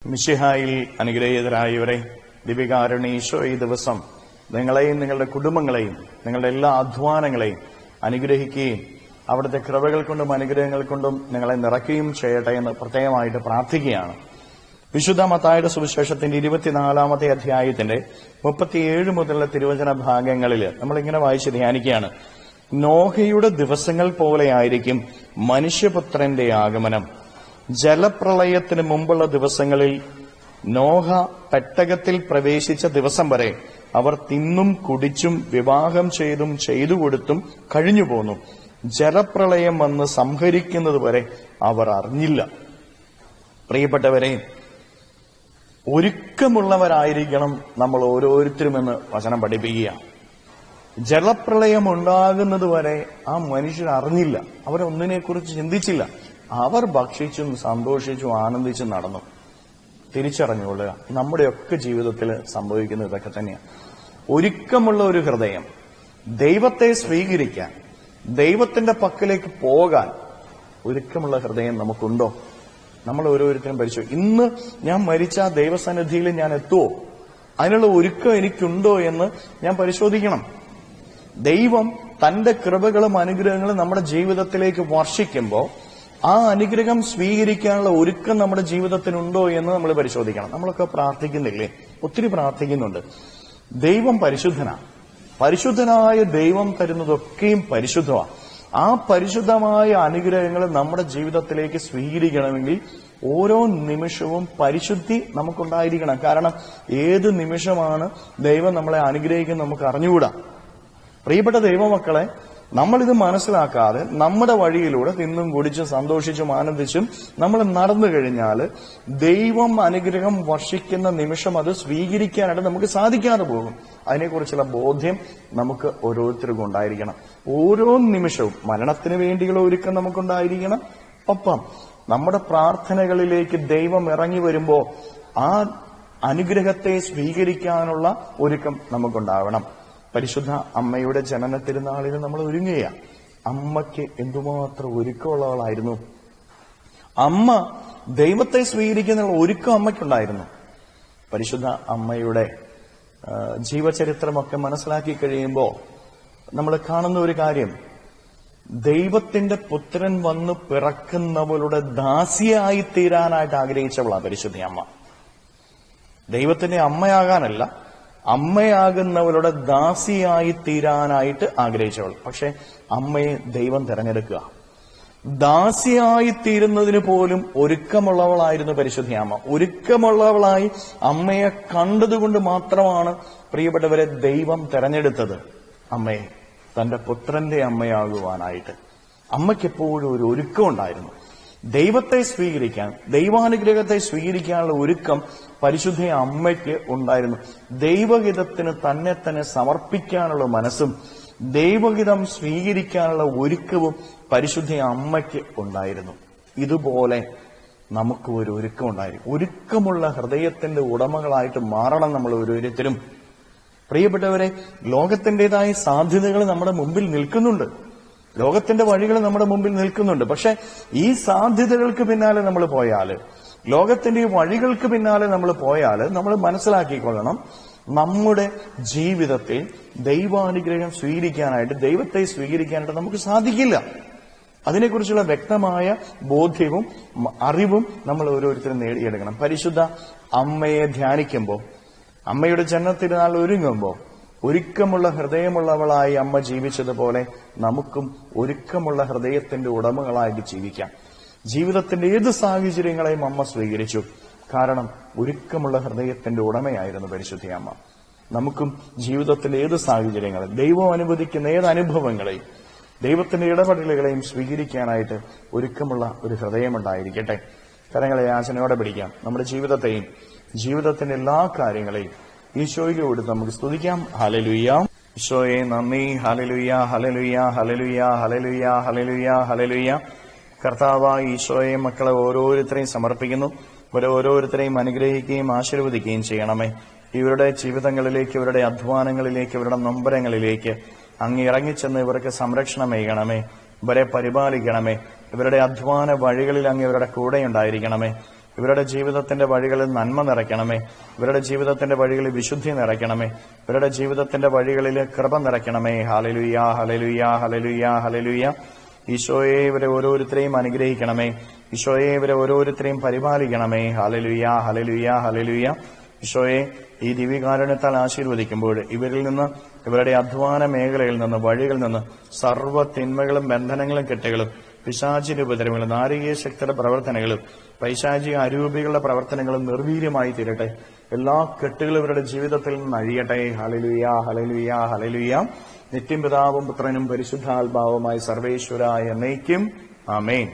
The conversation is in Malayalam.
മിശിഹായിൽ അനുഗ്രഹീതരായവരെ, ദിവ്യകാരുണ്യ ഈശോ ഈ ദിവസം നിങ്ങളെയും നിങ്ങളുടെ കുടുംബങ്ങളെയും നിങ്ങളുടെ എല്ലാ അധ്വാനങ്ങളെയും അനുഗ്രഹിക്കുകയും അവിടുത്തെ കൃപകൾ കൊണ്ടും അനുഗ്രഹങ്ങൾ കൊണ്ടും നിങ്ങളെ നിറയ്ക്കുകയും ചെയ്യട്ടെ എന്ന് പ്രത്യേകമായിട്ട് പ്രാർത്ഥിക്കുകയാണ്. വിശുദ്ധ മത്തായിയുടെ സുവിശേഷത്തിന്റെ 24-ാമത്തെ അധ്യായത്തിന്റെ 37 മുതലുള്ള തിരുവചന ഭാഗങ്ങളിൽ നമ്മളിങ്ങനെ വായിച്ച് ധ്യാനിക്കുകയാണ്. നോഹയുടെ ദിവസങ്ങൾ പോലെയായിരിക്കും മനുഷ്യപുത്രന്റെ ആഗമനം. ജലപ്രളയത്തിന് മുമ്പുള്ള ദിവസങ്ങളിൽ നോഹ പെട്ടകത്തിൽ പ്രവേശിച്ച ദിവസം വരെ അവർ തിന്നും കുടിച്ചും വിവാഹം ചെയ്തു കൊടുത്തും കഴിഞ്ഞു പോന്നു. ജലപ്രളയം വന്ന് സംഹരിക്കുന്നതുവരെ അവർ അറിഞ്ഞില്ല. പ്രിയപ്പെട്ടവരെ, ഒരുക്കമുള്ളവരായിരിക്കണം നമ്മൾ ഓരോരുത്തരുമെന്ന് വചനം പഠിപ്പിക്കുക. ജലപ്രളയം ഉണ്ടാകുന്നതുവരെ ആ മനുഷ്യർ അറിഞ്ഞില്ല, അവരൊന്നിനെക്കുറിച്ച് ചിന്തിച്ചില്ല. അവർ ഭക്ഷിച്ചും സന്തോഷിച്ചും ആനന്ദിച്ചും നടന്നു. തിരിച്ചറിഞ്ഞുകൊള്ളുക, നമ്മുടെയൊക്കെ ജീവിതത്തിൽ സംഭവിക്കുന്ന ഇതൊക്കെ തന്നെയാണ്. ഒരുക്കമുള്ള ഒരു ഹൃദയം, ദൈവത്തെ സ്വീകരിക്കാൻ, ദൈവത്തിന്റെ പക്കലേക്ക് പോകാൻ ഒരുക്കമുള്ള ഹൃദയം നമുക്കുണ്ടോ? നമ്മൾ ഓരോരുത്തരും പരിശോധിക്കും. ഇന്ന് ഞാൻ മരിച്ച ദൈവസന്നിധിയിൽ ഞാൻ എത്തുമോ? അതിനുള്ള ഒരുക്കം എനിക്കുണ്ടോ എന്ന് ഞാൻ പരിശോധിക്കണം. ദൈവം തന്റെ കൃപകളും അനുഗ്രഹങ്ങളും നമ്മുടെ ജീവിതത്തിലേക്ക് വർഷിക്കുമ്പോൾ ആ അനുഗ്രഹം സ്വീകരിക്കാനുള്ള ഒരുക്കം നമ്മുടെ ജീവിതത്തിനുണ്ടോ എന്ന് നമ്മൾ പരിശോധിക്കണം. നമ്മളൊക്കെ പ്രാർത്ഥിക്കുന്നില്ലേ? ഒത്തിരി പ്രാർത്ഥിക്കുന്നുണ്ട്. ദൈവം പരിശുദ്ധനാണ്. പരിശുദ്ധനായ ദൈവം തരുന്നതൊക്കെയും പരിശുദ്ധമാണ്. ആ പരിശുദ്ധമായ അനുഗ്രഹങ്ങൾ നമ്മുടെ ജീവിതത്തിലേക്ക് സ്വീകരിക്കണമെങ്കിൽ ഓരോ നിമിഷവും പരിശുദ്ധി നമുക്കുണ്ടായിരിക്കണം. കാരണം ഏത് നിമിഷമാണ് ദൈവം നമ്മളെ അനുഗ്രഹിക്കുന്നത് നമുക്ക് അറിഞ്ഞുകൂടാ. പ്രിയപ്പെട്ട ദൈവമക്കളെ, നമ്മളിത് മനസ്സിലാക്കാതെ നമ്മുടെ വഴിയിലൂടെ തിന്നും കുടിച്ചും സന്തോഷിച്ചും ആനന്ദിച്ചും നമ്മൾ നടന്നു കഴിഞ്ഞാൽ ദൈവം അനുഗ്രഹം വർഷിക്കുന്ന നിമിഷം അത് സ്വീകരിക്കാനായിട്ട് നമുക്ക് സാധിക്കാതെ പോകും. അതിനെക്കുറിച്ചുള്ള ബോധ്യം നമുക്ക് ഓരോരുത്തർക്കും ഉണ്ടായിരിക്കണം. ഓരോ നിമിഷവും മരണത്തിന് വേണ്ടിയുള്ള ഒരുക്കം നമുക്കുണ്ടായിരിക്കണം. ഒപ്പം നമ്മുടെ പ്രാർത്ഥനകളിലേക്ക് ദൈവം ഇറങ്ങി വരുമ്പോൾ ആ അനുഗ്രഹത്തെ സ്വീകരിക്കാനുള്ള ഒരുക്കം നമുക്കുണ്ടാവണം. പരിശുദ്ധ അമ്മയുടെ ജനന തിരുനാളിന് നമ്മൾ ഒരുങ്ങുകയാണ്. അമ്മയ്ക്ക് എന്തുമാത്രം ഒരുക്കമുള്ളവളായിരുന്നു. അമ്മ ദൈവത്തെ സ്വീകരിക്കുന്ന ഒരുക്കം അമ്മയ്ക്കുണ്ടായിരുന്നു. പരിശുദ്ധ അമ്മയുടെ ജീവചരിത്രമൊക്കെ മനസ്സിലാക്കി കഴിയുമ്പോൾ നമ്മൾ കാണുന്ന ഒരു കാര്യം, ദൈവത്തിന്റെ പുത്രൻ വന്ന് പിറക്കുന്നവളുടെ ദാസിയായി തീരാനായിട്ട് ആഗ്രഹിച്ചവളാ പരിശുദ്ധ അമ്മ. ദൈവത്തിന്റെ അമ്മയാകാനല്ല, അമ്മയാകുന്നവളുടെ ദാസിയായി തീരാനായിട്ട് ആഗ്രഹിച്ചവൾ. പക്ഷെ അമ്മയെ ദൈവം തിരഞ്ഞെടുക്കുക. ദാസിയായി തീരുന്നതിന് പോലും ഒരുക്കമുള്ളവളായിരുന്നു പരിശുദ്ധ അമ്മ. ഒരുക്കമുള്ളവളായി അമ്മയെ കണ്ടതുകൊണ്ട് മാത്രമാണ് പ്രിയപ്പെട്ടവരെ ദൈവം തിരഞ്ഞെടുത്തത് അമ്മയെ തന്റെ പുത്രന്റെ അമ്മയാകുവാനായിട്ട്. അമ്മയ്ക്കെപ്പോഴും ഒരു ഒരുക്കം ഉണ്ടായിരുന്നു. ദൈവത്തെ സ്വീകരിക്കാൻ, ദൈവാനുഗ്രഹത്തെ സ്വീകരിക്കാനുള്ള ഒരുക്കം പരിശുദ്ധ അമ്മയ്ക്ക് ഉണ്ടായിരുന്നു. ദൈവഹിതത്തിന് തന്നെ തന്നെ സമർപ്പിക്കാനുള്ള മനസ്സും ദൈവഹിതം സ്വീകരിക്കാനുള്ള ഒരുക്കവും പരിശുദ്ധ അമ്മയ്ക്ക് ഉണ്ടായിരുന്നു. ഇതുപോലെ നമുക്ക് ഒരു ഒരുക്കം ഉണ്ടായിരിക്കും. ഒരുക്കമുള്ള ഹൃദയത്തിന്റെ ഉടമകളായിട്ട് മാറണം നമ്മൾ ഓരോരുത്തരും. പ്രിയപ്പെട്ടവരെ, ലോകത്തിൻ്റെതായ സാധ്യതകൾ നമ്മുടെ മുമ്പിൽ നിൽക്കുന്നുണ്ട്. ലോകത്തിന്റെ വഴികൾ നമ്മുടെ മുമ്പിൽ നിൽക്കുന്നുണ്ട്. പക്ഷെ ഈ സാധ്യതകൾക്ക് പിന്നാലെ നമ്മൾ പോയാൽ, ലോകത്തിന്റെ ഈ വഴികൾക്ക് പിന്നാലെ നമ്മൾ പോയാൽ നമ്മൾ മനസ്സിലാക്കിക്കൊള്ളണം, നമ്മുടെ ജീവിതത്തിൽ ദൈവാനുഗ്രഹം സ്വീകരിക്കാനായിട്ട്, ദൈവത്തെ സ്വീകരിക്കാനായിട്ട് നമുക്ക് സാധിക്കില്ല. അതിനെക്കുറിച്ചുള്ള വ്യക്തമായ ബോധ്യവും അറിവും നമ്മൾ ഓരോരുത്തരും നേടിയെടുക്കണം. പരിശുദ്ധ അമ്മയെ ധ്യാനിക്കുമ്പോൾ, അമ്മയുടെ ജനനത്തിരുന്നാൾ ഒരുങ്ങുമ്പോൾ ഒരുക്കമുള്ള ഹൃദയമുള്ളവളായി അമ്മ ജീവിച്ചതുപോലെ നമുക്കും ഒരുക്കമുള്ള ഹൃദയത്തിന്റെ ഉടമകളായിട്ട് ജീവിക്കാം. ജീവിതത്തിന്റെ ഏത് സാഹചര്യങ്ങളെയും അമ്മ സ്വീകരിച്ചു. കാരണം ഒരുക്കമുള്ള ഹൃദയത്തിന്റെ ഉടമയായിരുന്നു പരിശുദ്ധ അമ്മ. നമുക്കും ജീവിതത്തിലെ ഏത് സാഹചര്യങ്ങളും ദൈവം അനുവദിക്കുന്ന ഏത് അനുഭവങ്ങളെയും ദൈവത്തിന്റെ ഇടപെടലുകളെയും സ്വീകരിക്കാനായിട്ട് ഒരുക്കമുള്ള ഒരു ഹൃദയമുണ്ടായിരിക്കട്ടെ. കരങ്ങളെ യാചനയോടെ പിടിക്കാം. നമ്മുടെ ജീവിതത്തെയും ജീവിതത്തിന്റെ എല്ലാ കാര്യങ്ങളെയും ഈശോയിലോട് നമുക്ക് സ്തുതിക്കാം. ഹല്ലേലൂയ. ഈശോയെ നന്ദി. Hallelujah, hallelujah, hallelujah, hallelujah, hallelujah, hallelujah. കർത്താവായ ഈശോയെ മക്കളെ ഓരോരുത്തരെയും സമർപ്പിക്കുന്നു. ഓരോരുത്തരെയും അനുഗ്രഹിക്കുകയും ആശീർവദിക്കുകയും ചെയ്യണമേ. ഇവരുടെ ജീവിതങ്ങളിലേക്ക്, ഇവരുടെ അധ്വാനങ്ങളിലേക്ക്, ഇവരുടെ നൊമ്പരങ്ങളിലേക്ക് അങ്ങ് ഇറങ്ങിച്ചെന്ന് ഇവർക്ക് സംരക്ഷണമേകണമേ. ഇവരെ പരിപാലിക്കണമേ. ഇവരുടെ അധ്വാന വഴികളിൽ അങ്ങ് ഇവരുടെ കൂടെ ഉണ്ടായിരിക്കണമേ. ഇവരുടെ ജീവിതത്തിന്റെ വഴികളിൽ നന്മ നിറയ്ക്കണമേ. ഇവരുടെ ജീവിതത്തിന്റെ വഴികളിൽ വിശുദ്ധി നിറയ്ക്കണമേ. ഇവരുടെ ജീവിതത്തിന്റെ വഴികളിൽ കൃപ നിറയ്ക്കണമേ. Hallelujah, hallelujah, hallelujah, hallelujah. ഈശോയെ, ഇവരെ ഓരോരുത്തരെയും അനുഗ്രഹിക്കണമേ. ഈശോയെ, ഇവരെ ഓരോരുത്തരെയും പരിപാലിക്കണമേ. Hallelujah, hallelujah, hallelujah. ഈശോയെ, ഈ ദിവ്യകാരുണ്യത്താൽ ആശീർവദിക്കുമ്പോൾ ഇവരിൽ നിന്ന്, ഇവരുടെ അധ്വാന മേഖലയിൽ നിന്ന്, വഴികളിൽ നിന്ന് സർവ്വ തിന്മകളും ബന്ധനങ്ങളും കെട്ടുകളും പിശാചിന്റെ ഉപദ്രവങ്ങളും നാരികീയ ശക്തിയുടെ പ്രവർത്തനങ്ങളും പൈശാചിക അരൂപികളുടെ പ്രവർത്തനങ്ങളും നിർവീര്യമായി തീരട്ടെ. എല്ലാ കെട്ടുകളും ഇവരുടെ ജീവിതത്തിൽ നിന്ന് അഴിയട്ടെ. Hallelujah, hallelujah, hallelujah. നിത്യം പിതാവും പുത്രനും പരിശുദ്ധാത്മാവുമായി സർവേശ്വരായ എന്നേക്കും ആമേൻ.